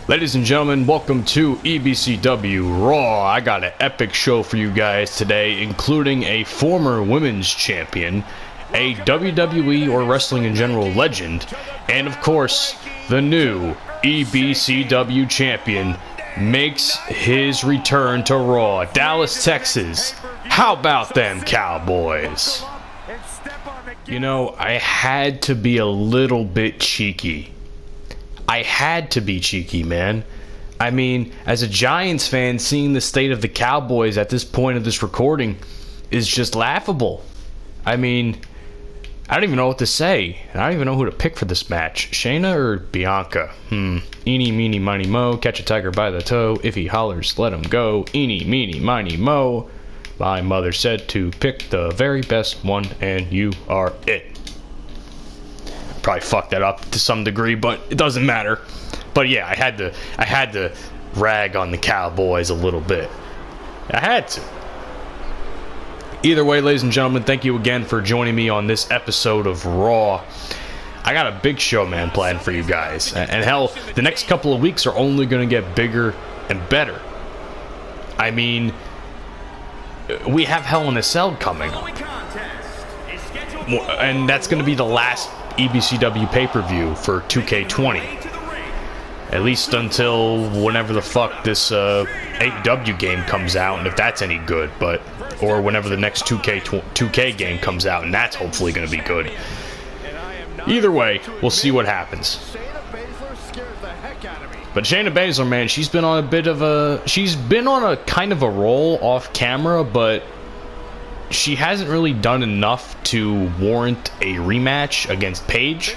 Ladies and gentlemen, welcome to EBCW Raw. I got an epic show for you guys today, including a former women's champion, a WWE or wrestling in general legend, and of course, the new EBCW champion makes his return to Raw. Dallas, Texas. How about them Cowboys? You know, I had to be a little bit cheeky. I had to be cheeky, man. I mean, as a Giants fan, seeing the state of the Cowboys at this point of this recording is just laughable. I mean, I don't even know what to say. I don't even know who to pick for this match. Shayna or Bianca? Eeny, meeny, miny, mo. Catch a tiger by the toe. If he hollers, let him go. Eeny, meeny, miny, mo. My mother said to pick the very best one, and you are it. Probably fucked that up to some degree, but it doesn't matter. But yeah, I had to rag on the Cowboys a little bit. I had to. Either way, ladies and gentlemen, thank you again for joining me on this episode of Raw. I got a big show, man, planned for you guys. And hell, the next couple of weeks are only going to get bigger and better. I mean, we have Hell in a Cell coming. And that's going to be the last EBCW pay-per-view for 2K20, at least until whenever the fuck this AEW game comes out, and if that's any good, or whenever the next 2K game comes out, and that's hopefully going to be good. Either way, we'll see what happens. But Shayna Baszler, man, she's been on a kind of a roll off camera, but she hasn't really done enough to warrant a rematch against Paige.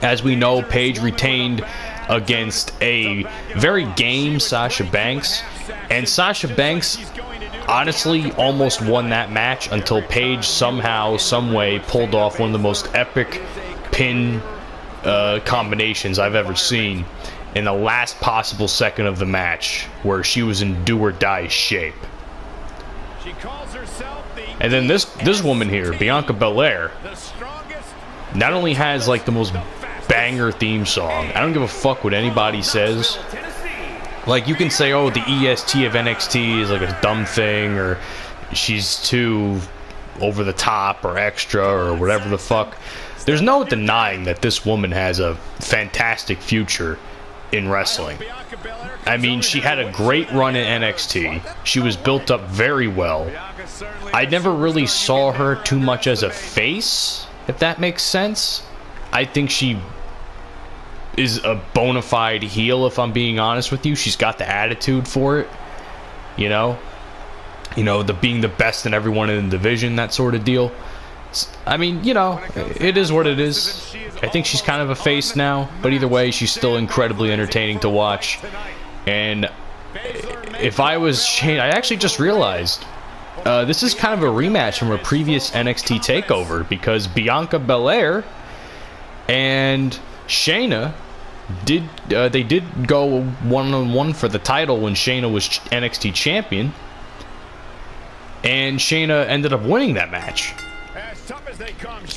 As we know, Paige retained against a very game Sasha Banks, and Sasha Banks honestly almost won that match until Paige somehow, someway pulled off one of the most epic pin combinations I've ever seen in the last possible second of the match, where she was in do or die shape. And then this woman here, Bianca Belair, not only has like the most banger theme song. I don't give a fuck what anybody says. Like, you can say, oh, the EST of NXT is like a dumb thing, or she's too over the top or extra or whatever the fuck. There's no denying that this woman has a fantastic future in wrestling. I mean, she had a great run in NXT. She was built up very well. I never really saw her too much as a face, if that makes sense. I think she is a bona fide heel, if I'm being honest with you. She's got the attitude for it, you know, the being the best in everyone in the division, that sort of deal. I mean, you know, it is what it is. I think she's kind of a face now, but either way, she's still incredibly entertaining to watch. And if I was Shane, I actually just realized this is kind of a rematch from a previous NXT takeover, because Bianca Belair and Shayna did go one-on-one for the title when Shayna was NXT champion, and Shayna ended up winning that match.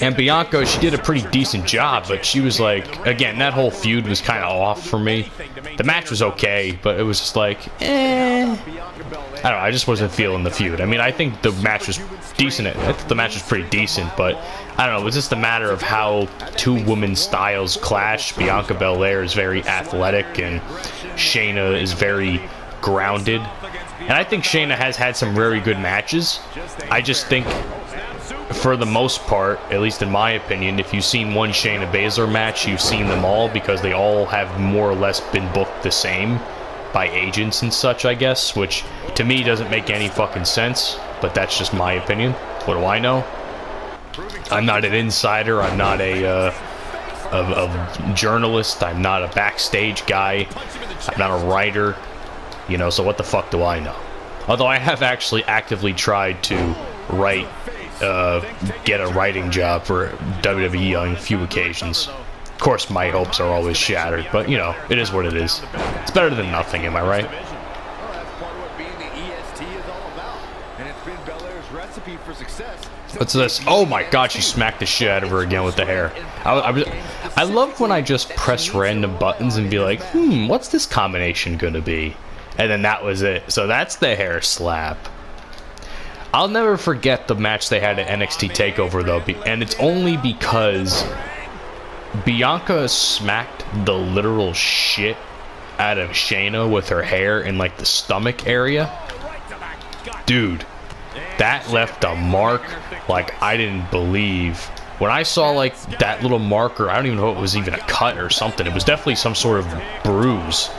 And Bianca, she did a pretty decent job, but she was like, again, that whole feud was kind of off for me. The match was okay, but it was just like, I don't know, I just wasn't feeling the feud. I mean, I think the match was decent. I thought the match was pretty decent, but I don't know, it was just a matter of how two women's styles clash. Bianca Belair is very athletic, and Shayna is very grounded. And I think Shayna has had some very good matches. I just think, for the most part, at least in my opinion, if you've seen one Shayna Baszler match, you've seen them all, because they all have more or less been booked the same by agents and such, I guess, which to me doesn't make any fucking sense, but that's just my opinion. What do I know? I'm not an insider. I'm not a journalist. I'm not a backstage guy. I'm not a writer, you know, so what the fuck do I know? Although I have actually actively tried to write, get a writing job for WWE on a few occasions. Of course, my hopes are always shattered, but, you know, it is what it is. It's better than nothing, am I right? What's this? Oh my god, she smacked the shit out of her again with the hair. I love when I just press random buttons and be like, what's this combination gonna be? And then that was it. So that's the hair slap. I'll never forget the match they had at NXT TakeOver though, and it's only because Bianca smacked the literal shit out of Shayna with her hair in like the stomach area. Dude, that left a mark like I didn't believe. When I saw like that little marker, I don't even know if it was even a cut or something. It was definitely some sort of bruise.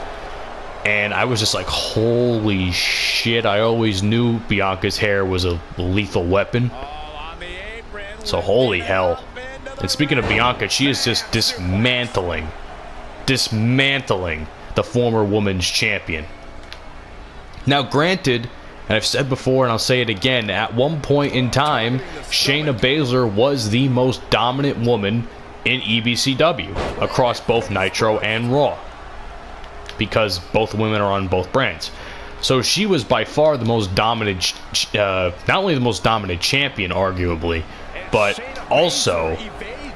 And I was just like, holy shit. I always knew Bianca's hair was a lethal weapon. So holy hell. And speaking of Bianca, she is just dismantling the former women's champion. Now granted, and I've said before and I'll say it again, at one point in time, Shayna Baszler was the most dominant woman in EBCW across both Nitro and Raw, because both women are on both brands. So she was by far the most dominant, not only the most dominant champion arguably, but also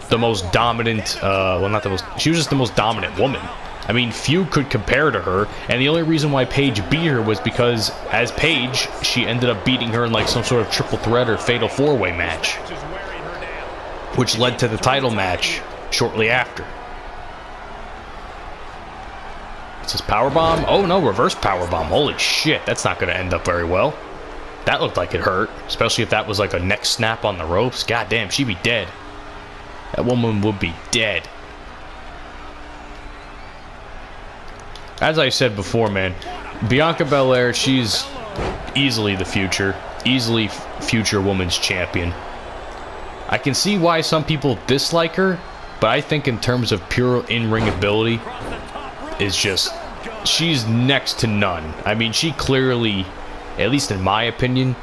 the most dominant, well not the most, she was just the most dominant woman. I mean, few could compare to her, and the only reason why Paige beat her was because, as Paige, she ended up beating her in like some sort of triple threat or fatal four-way match, which led to the title match shortly after. What's this, powerbomb? Oh no, reverse powerbomb. Holy shit, that's not going to end up very well. That looked like it hurt, especially if that was like a neck snap on the ropes. God damn, she'd be dead. That woman would be dead. As I said before, man, Bianca Belair, she's easily the future. Easily future women's champion. I can see why some people dislike her, but I think in terms of pure in-ring ability, is just, she's next to none. I mean, she clearly, at least in my opinion,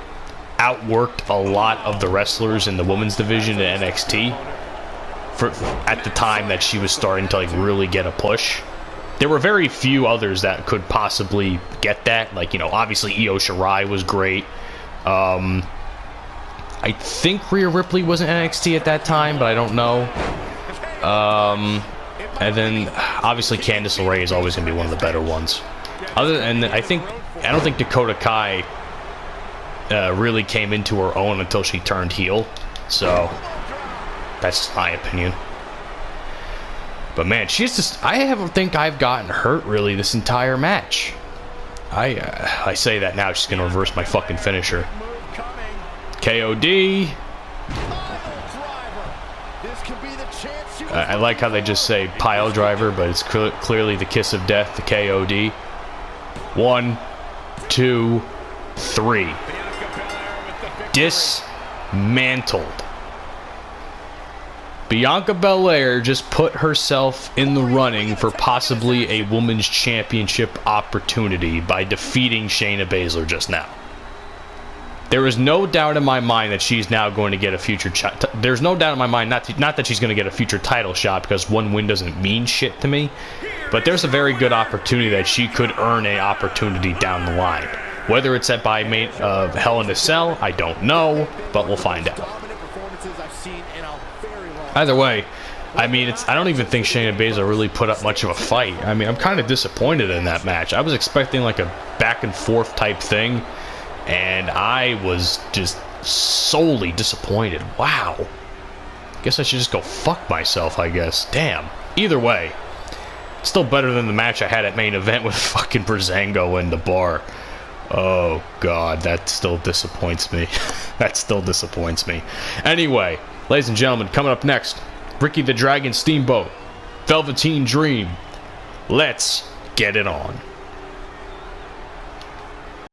outworked a lot of the wrestlers in the women's division at NXT at the time that she was starting to like really get a push. There were very few others that could possibly get that. Like, you know, obviously Io Shirai was great. I think Rhea Ripley was in NXT at that time, but I don't know. And then obviously Candice LeRae is always going to be one of the better ones. I don't think Dakota Kai really came into her own until she turned heel. So that's my opinion. But man, she's just, I don't think I've gotten hurt really this entire match. I say that now, she's going to reverse my fucking finisher. KOD. I like how they just say pile driver, but it's clearly the kiss of death, the KOD. 1, 2, 3. Dismantled. Bianca Belair just put herself in the running for possibly a women's championship opportunity by defeating Shayna Baszler just now. There is no doubt in my mind that she's now going to get a future. There's no doubt in my mind, not that she's going to get a future title shot, because one win doesn't mean shit to me. But there's a very good opportunity that she could earn an opportunity down the line. Whether it's by Hell in a Cell, I don't know, but we'll find out. Either way, I mean, I don't even think Shayna Baszler really put up much of a fight. I mean, I'm kind of disappointed in that match. I was expecting like a back and forth type thing, and I was just solely disappointed. Wow. Guess I should just go fuck myself, I guess. Damn. Either way, still better than the match I had at main event with fucking Breezango in the bar. Oh, God, that still disappoints me. That still disappoints me. Anyway, ladies and gentlemen, coming up next, Ricky the Dragon Steamboat, Velveteen Dream. Let's get it on.